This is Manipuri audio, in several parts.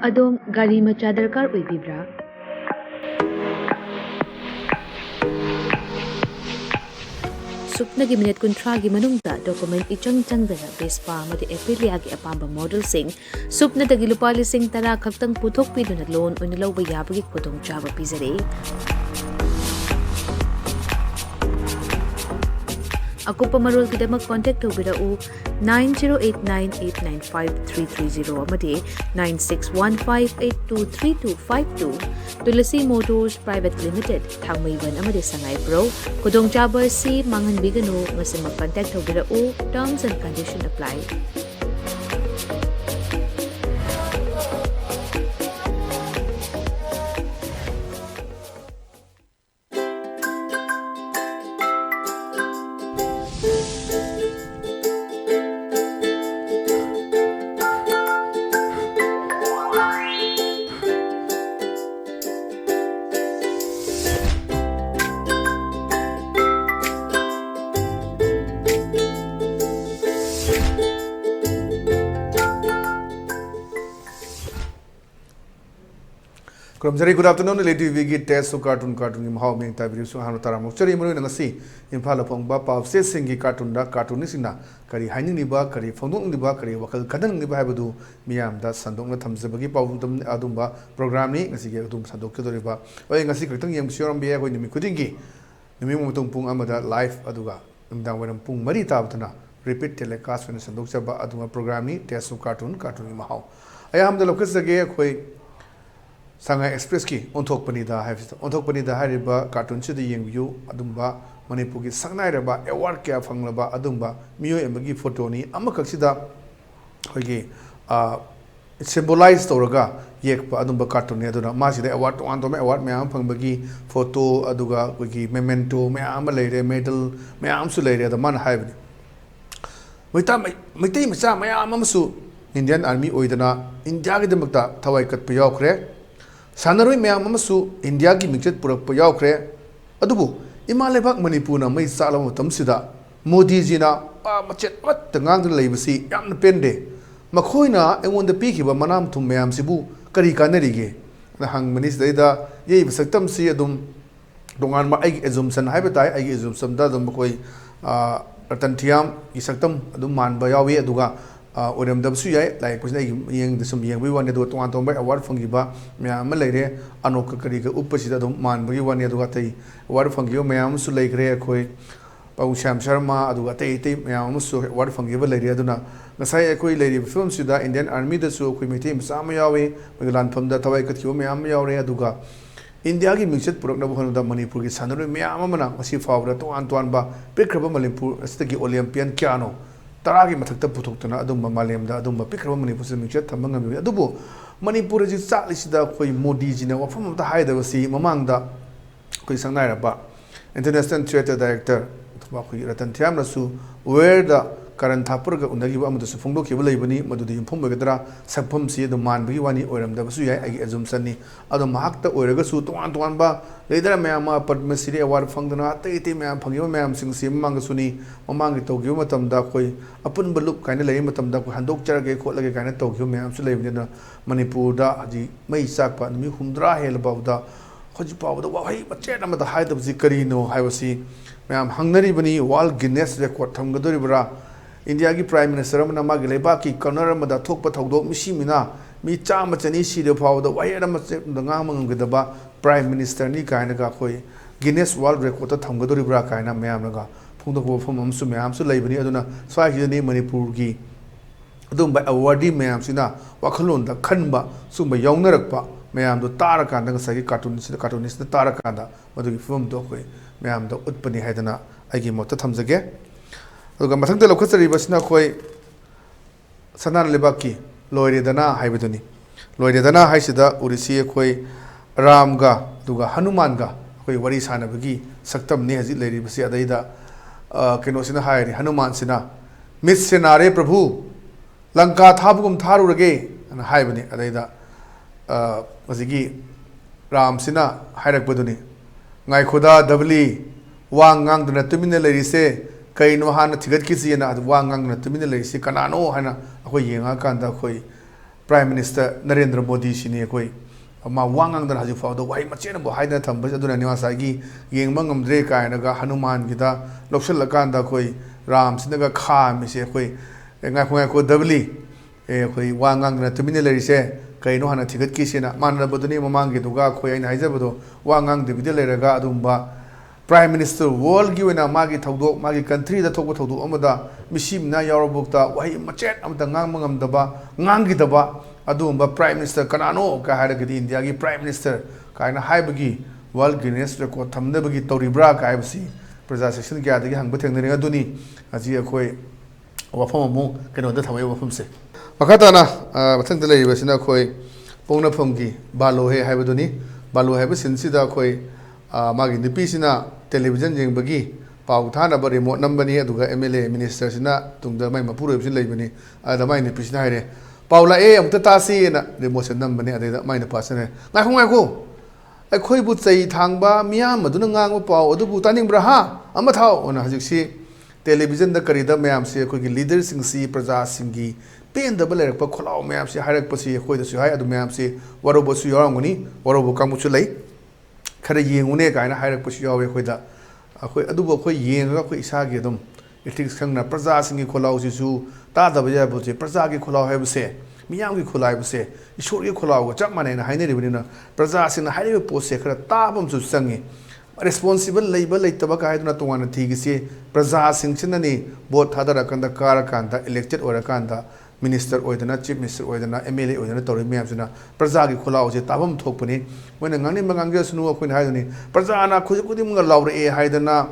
Adom gari macha darkar oibibra? Supnagi minute kuntragi manungda document ichang changdana Vespa amadi Aprilia gi apamba model sing supna dagi lupa lising tara khaktang puthok piduna loan oina lawba yabagi khudong chaba pizare. Akupa marul kidamak contact tawbirau 9089895330 amadi 9615823252 Tulasi Motors Private Limited Thangmaiban amadi Sangay Pro Kudong Chaba si Mangan Bigano ngasi mag-contact tawbirau terms and conditions apply. Good afternoon, ELITETV test so cartoon in how many type of Hano Taramokari Murunasi, in Palapong Bapa of Sessingi cartoon da cartoonisina, Kari Hainin Niba, Kari Fondong Niba, Kari Wakal Kadan Nibabadu, Miam, that Sandong Tamzabagi Pavum Adumba, programming, as he gave Dum Sandok Riba, or in a secret young Shuram Bia when you couldn't give. The Mimutung Pung Amada life Aduga, and down when Pung Marita Abtana, repeat telecast when Sandok Saba Aduma programming, test so cartoon in Mahau. I am the locus again. Sangay Express ki onthok panida hariba cartoon chidi yengview adumba Manipur ki sangnai raba award kya phanglaba adumba miyo emagi photo ni amakaksida hoigi symbolize toraga yekpa adumba cartoon ne aduna masida award to andome award mayam phangbagi photo aduga hoigi memento mayam leire medal mayam su leire da man haibni mitai macha mayam amsu Indian Army oidana India gi damakta thawai kat pa yaukre Sanaroi Mayam Masu, India gi mixed Purap Yaukre, Adubu, Imalebak Manipuna, May Salam Tamsida, Modi Zina, Machet, what the Gang Labasi, Yam Pende, Makoina, and when the peak of Manam to Mayam Sibu, Karika Nerige, the Hang Minister, Ye Satam Siadum, Dongan Ma Exumson, Habitai, I exum some Dadam Makoi, Ratantiam, Isaktam, Aduman Bayawi Aduga. Odem Dabsuya, like Pusnay, the some young we wanted to Tomba, a word from Giba, Malay, Anoka Karika, Upasida, Man, we wanted to get a word from you, Mayam Sulay Rea Koi, Pausham Sharma, Aduate, Mayam, word from Giva Lady Aduna, Masai Koi Lady Film Suda, Indian Army, the Su, Quimitim, Samayawe, Milan from the Tawaikat, Mayam Yaurea Duga. India gi mixed program da Manipur gi Sanru Mayamana, Masi Fawra to Antoanba, Pikraba Manipur, Stegi Olympian Kiano. Taragi matakta putokna adumba malemda adumba pikra Manipur mixed tamanga adubu Manipur ji salisida koi Modi jina wafam ta haidawasi mamangda koi sangnai International Theatre Director koi Ratan Thiamrasu where the current Thapurga Undagiba Amadasu Fungo Kibalibani, Madudi Pumagadra, Sapum Si, the Man Biwani, or Mdabasuya, Azum Sani, Adam Hakta, or Regasu, Tuantuanba, later Mayama, Padmasiri, Award Fangana, Tate Mam, Pangio Mam, Sing Sim Mangasuni, Mamang Tokyo Matam Dakoi, upon Balup, kind of lame Matam Dak, Handok Charge, called like a kind of Tokyo Mam, Slave in the Manipur, da, the May Sapa, and Mihundra Hell about the Hojipa, the Wahai, but chat at the height of Zikarino, I was see, Mam Hungary Bani, Wall Guinness record, Tangaduribra. India ki Prime Minister Ramana Magaleba ki Kanara Mada Tokpa Togdo Mishimina, Micha Machani Shi the Power, the Wayama the Namang with the Prime Minister Nikainaga Koi, Guinness World Record Tangaduri Brakaina Mayamaga, Pungo from Mamsumam Sulabani Aduna, Swahili name Manipurgi. Dum by awardee Mayamsina, Wakalun, the Kanba, Sumba Yongarakpa, Mayam the Tarakanda, Sagi cartoonist, the cartoonist, the Tarakanda, what do you film Dokwe, Mayam the Utpani Hedana, I give Mota Tamzage. Masang the Lokasari Basna Koi Sanan Lebaki, Loydana Haibetuni. Loydana Haisida, Urisia Koi Ramga, Duga Hanumanga, Koi Waris Hanabagi, Saktam Nezi Lady Basia Daida, Kenosina Hairi, Hanuman Sina, Miss Senare Prabhu, Lanka Tabum Taru Rege, and Haibani Adaida Mazigi Ram Sina, Hairak Buduni, Naikoda, Davli, Wangang, the Natumina Lady say. Kaino Hana Tigat Kisi and Wangang Natumina Lisi Kanano Hana, Hoyanga Kanda Hoi Prime Minister Narendra Modi sini koi ma wangang dan haji fawdo wahai macen bo haida thamba aduna niwasa gi yengma ngamdre kaina ga Hanuman gida loksal lakanda koi Ram sinaga kha mi se koi ngai ko dabli koi wangang na tumine lari se kaino hana thigat ki sina manna boduni mamang gi duga koi aina haija bodo wangang de bidel leraga adumba Prime Minister world gi wena magi thawdo magi country da thokbo thawdo amada misim na yarobukta wahai macen amda ngang mangam daba ngangi daba adumba Prime Minister kanano ka haragadi India gi Prime Minister kaina haibagi world Guinness record thamdabagi toribra ka haibasi praja section kya dagi hangba thengnari aduni aji akoi wafam amu keno da thamai wafam se makatana mathang da lei basina khoi pongna phomgi balo he haibaduni balo haiba sinsida khoi magi nipi sina television jengbagi pau thana ba remote nambani aduga MLA minister sina tungda mai mapuro sin leibani ada mai nipi sina haire Paula amta tasi na remote nambani ada mai na pasane ngai ko ai khoi bu chei thangba miyam maduna ngang pau adu bu taning bra ha ama thau ona hajiksi television da karida mayam se khoi gi leader sing si praja singi pen da balerak pa kholau mayam se harak pasi khoi da su hai adu mayam se warobo su yoranguni warobo kamu chu lei khara yengune kaina harak pasi yawe khoi da khoi adu bo khoi yenga khoi isa gi dum ethics khangna praja singi kholau si su ta da bja bo se praja gi kholau hai bse miyam gi kholai bse ishor gi kholau ga chak mane na haine ri bina praja sing haire post se khara ta bam su sangi responsible labor leitaba ka haiduna tongana thigi se praja sing chinani bot thadara kanda kara kanda elected ora kanda minister oidana chief minister oidana MLA oidana tori miyam sina praja gi kholau se tabam thokpani moina ngani mangang sunu akhoi haiduni praja na khuji kudi munga laure e haidana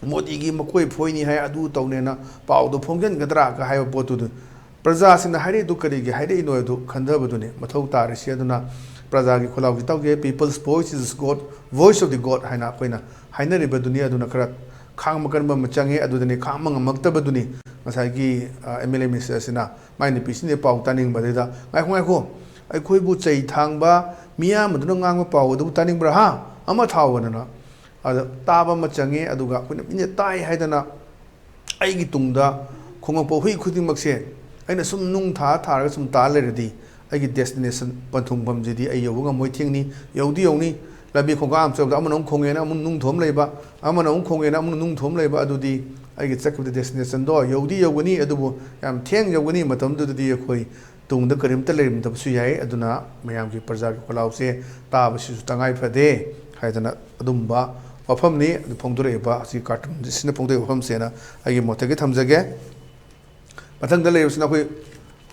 modi gi makoi phoini hai adu tawnena pawdo phonggen gadra ka haiba potu praja sing haire du kari gi haire ino du khandabudune mathau tari se aduna praja gi kholau gi tawge people's voice is God voice of the God haina koina haina riba dunia duna khara khang makan ba machange adudani khang mangamakta baduni masai gi MLA minister sina mai ni pisine pau taning badida ngai ko ai khoi bu chei thangba miya maduna ngang pau du taning bra ha ama thawana na ada taba machange aduga koina ine tai haidana ai gi tungda khongam po hui khuding makse aina sum nung tha tharaga sum ta leredi ai destination panthung bamjidi ai yoga moi thingni yodi yoni labi khongam chawda amunong khongena amun nung thom leiba amunong khongena amun nung thom leiba adudi ai chakku destination do yodi yogani adubu yam theng yogani matam dudi khoi tungda karim ta lerim ta su yai aduna mayam gi praja gi kholau se ta basu tangai phade haidana adumba wafam ni phongdure ba si cartoon sina phongdure wafam se na ai motagi thamjage mathang da leib sina khoi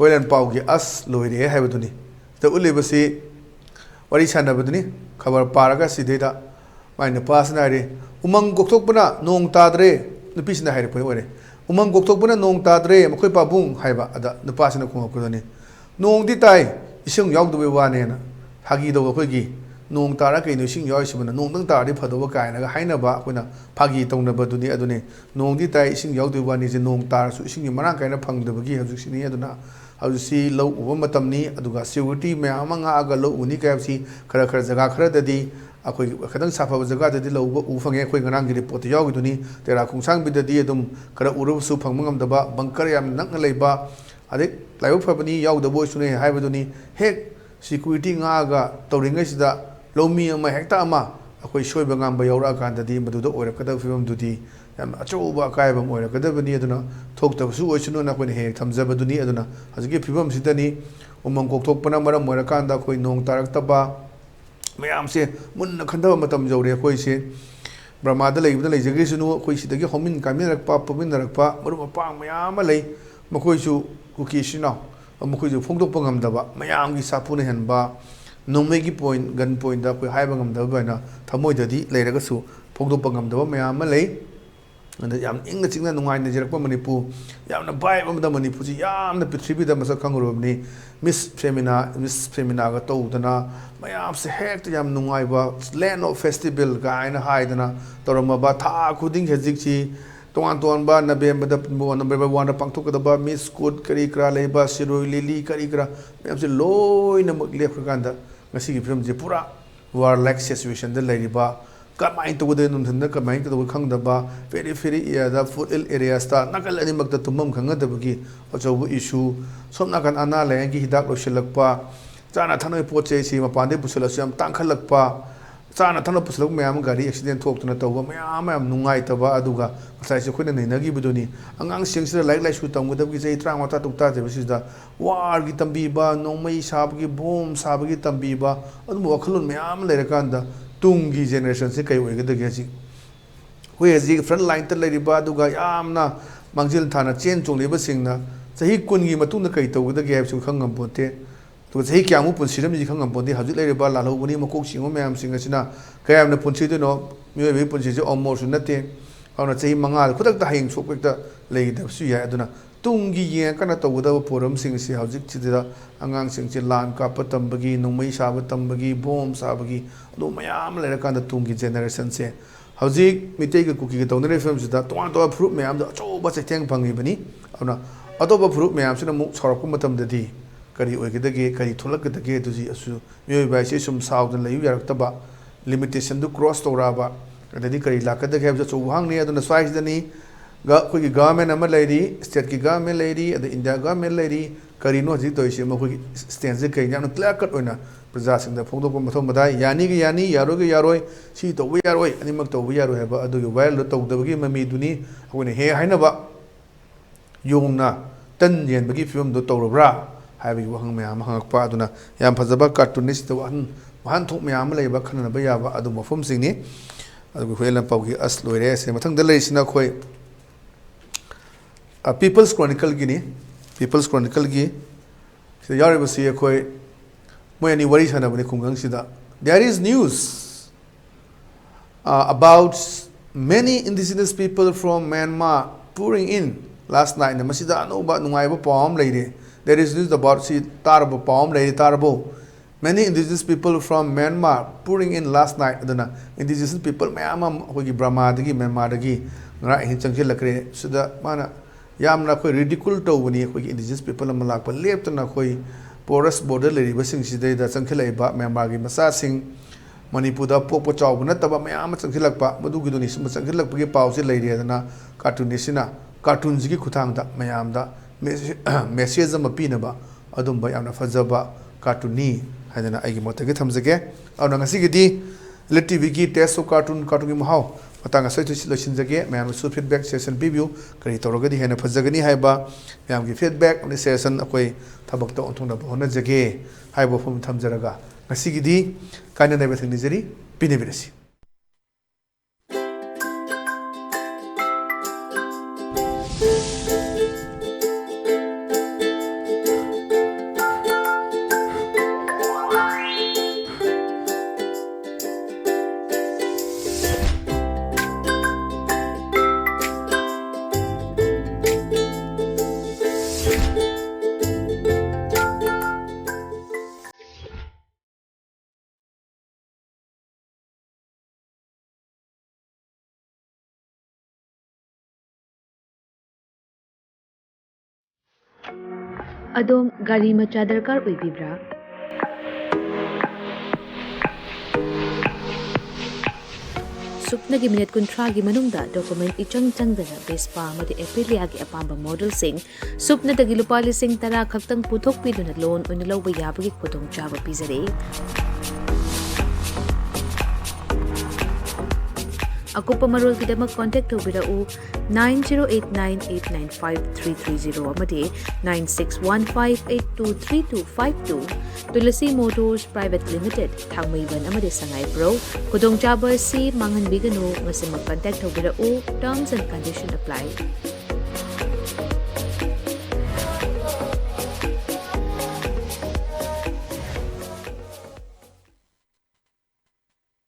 Hoilan pau gi as loire haibaduni ta ulibasi wari sanabaduni khabar paraga sideda maina pasna re umang gokthokpana nong tadre nupisna haire poi ore umang gokthokpana nong tadre makhoi pabung haiba ada nupasna khongakudani nong di tai isung yaudbe wane na hagi do khoi gi nong tara kai no sing yoi sibana nong dang tari phadoba kaina ga haina ba koina phagi tongna baduni aduni nong di tai ising yaudbe wane je nong tar su ising marang kaina phangdabagi hajusini aduna hausi low uba matamni aduga security mayam nga aga low uni kapsi khara jaga khara dadi akoi khadang safa jaga dadi low u fange khoi nganang gi report yaw giduni tera khungsang bidadi adum khara urub su phangmangam daba bunker yam nang leiba ade laiw phabani yaw dabo sune haibaduni hek security nga aga tawringa sida lomi ama hekta ama akoi soiba ngamba yawra kan dadi maduda oirakada fibam dudi yam achoba kaiba oirakada bani aduna thokta su oisunu na koine hek thamjabaduni aduna hazigi fibam sidani umang kokthokpana maram oirakanda koi nong taraktaba mayam se munna khandaba matam jawre koi se brahmada leibda leijagi sunu koi sidagi homin kaminarakpa paminarakpa marum apang mayam lei makoi su kuki sina makoi ju phongdokpa ngamdaba mayam gi sapuna henba nongmegi point gun point da koi haiba ngamdaba baina thamoidadi leiragasu phongdokpa ngamdaba mayam lei and yam ingna chingna nungai na jirakpa Manipur yamna bai amda Manipur ji yamna prithvi da masa khangurobni miss femina ga tawdana mayam se hek yam nungai ba land of festival ga aina haidana torama ba tha khuding hejik chi tongan ba November da number 1 pangthok da ba miss code kari kra leiba siroi lili kari kra mayam se loina lef kanda ngasi gi film je pura war like situation da leiriba kamain tawde nunthanda kamain tawde khangdaba very area food areas ta nakal animak ta tumam khangadabagi achabu issue somna kan ana lengi hidak losilakpa chana thanoi poche si mapande pusalasam tangkhalakpa chana thana pusalak mayam gari accident thoktuna tawba mayam nungai taba aduga masai se khoina neinagi buduni angang singsira like su tamgudabgi jai trangmata tukta je bisida war gi tambi ba nongmai sabgi bom sabgi tambi ba adu wakhalun mayam lerakanda tungi generation se kai oigedage ji hoi ji front line ta leiriba aduga yamna mangjil thana chen chongleba singna sahi kungi matungda kai tawgudage habsu khangam bote तो सही क्या मु पुंसीरम जी खंगम पोंदी हजु लेरे बा लालो बनी मकोक सिंगो मैम सिंग सिना कयाम न पुंसी दनो मियो बे पुंसी जे ऑलमोस्ट नते औना सही मंगा खुदक ता हिंग सोक ता लेइ दबसु या अदुना तुंगी ये कना तवदा पोरम सिंग सि हजु चिदा अंगांग सिंग चे लान का पतंबगी नुमई साब तंबगी बोम साबगी दो मयाम लेरे कांदा तुंगी जनरेशन से हजु मिते के कुकी के तौनरे फिल्म सिदा तो फ्रूट मैम द चो बस थेंग फंगी बनी औना अतोबा फ्रूट मैम सिना मु सरक मतम ददी करी ओइगदगे करी थोलकदगे दुजी असु मियोय बाइसे सुम साउदन लयु यारक्तबा लिमिटेशन दु क्रॉस तोराबा अदि करी लाकदगे हबज चौहांग ने अदुना स्वाइसदनी गा कोई गवर्नमेंट अमा लेरी स्टेट की गवर्नमेंट लेरी अद इंडिया गवर्नमेंट लेरी करी नो जि तोइसे मखोई स्टेंस जे कई यान क्लियर कट ओइना प्रजा सिंग द फोंदो मथो मदाय यानी गे यानी यारो गे यारोय सी तोबु यारोय अनिमक तोबु यारोय हबा अदुगे वायरल तोदबगी ममी दुनी अखोने हे हाइनबा योंगना तन येनबगी फिल्म दो तोरब्रा हाइबी वहंग मैम हंगकपा अदुना याम फजबा कार्टूनिस्ट तो वहन थोक मैम लेबा खननबा याबा अदु मफम सिंगनी अदु होयला पावगी अस लोइरे से मथंग द लेसिना खोय पीपल्स क्रॉनिकल गिनी पीपल्स क्रॉनिकल गी से यारेबा से खोय मोयनी वरी सनाबने खुंगंग सिदा there is news about many indigenous people from Myanmar pouring in last night na masida anoba nungaiba pawam leire. There is news about si tarbo pawam leire tarbo. Many indigenous people from Myanmar pouring in last night. Adana indigenous people mayam hogi Brahma dagi Myanmar dagi ngara hin changje lakre sida mana yamna khoi ridicule to bani hogi indigenous people malak pa leptana khoi porous border leire basing sidai da changkhilai ba Myanmar gi masa sing Manipur da popo chawbu nataba mayam changkhilakpa madugi doni sum changkhilakpa gi pawse leire adana cartoonisina cartoons gi khuthang da mayam da message ama pinaba adum ba yamna fajaba cartooni haidana aigi motagi thamjage auna ngasi gi di ELITETV gi test of cartoon gi mahau matanga sai tu losinjage mayam su feedback session review kari torogadi hena fajagani haiba mayam gi feedback on session akoi thabak ta onthong da hona jage haiba phum thamjaraga ngasi gi di kaina naiba thingni jeri pinebirasi अदोम गाड़ी मचा दरकार ओइबिब्रा सुपनगी मिनट कुंथ्रागी मनुंगदा डॉक्यूमेंट इचंग चंगदना बेस्पा मदि एपिलियागी अपांबा मॉडल सिंग सुपनदगी लुपा लिसिंग तरा खक्तंग पुथोकपिदुना लोन ओइना लौबा याबगी खुदोंग चाबा पिजरे अकुपा मरोल किदमक कांटेक्ट तौबिराउ 9089895330 अमदि 9615823252 Tulsi motors private limited Thangmeiband अमदि संगाई ब्रो खुदोंग चाबा सी मांगन बिगनो ngasimak कांटेक्ट तौबिराउ टर्म्स एंड कंडीशन अप्लाई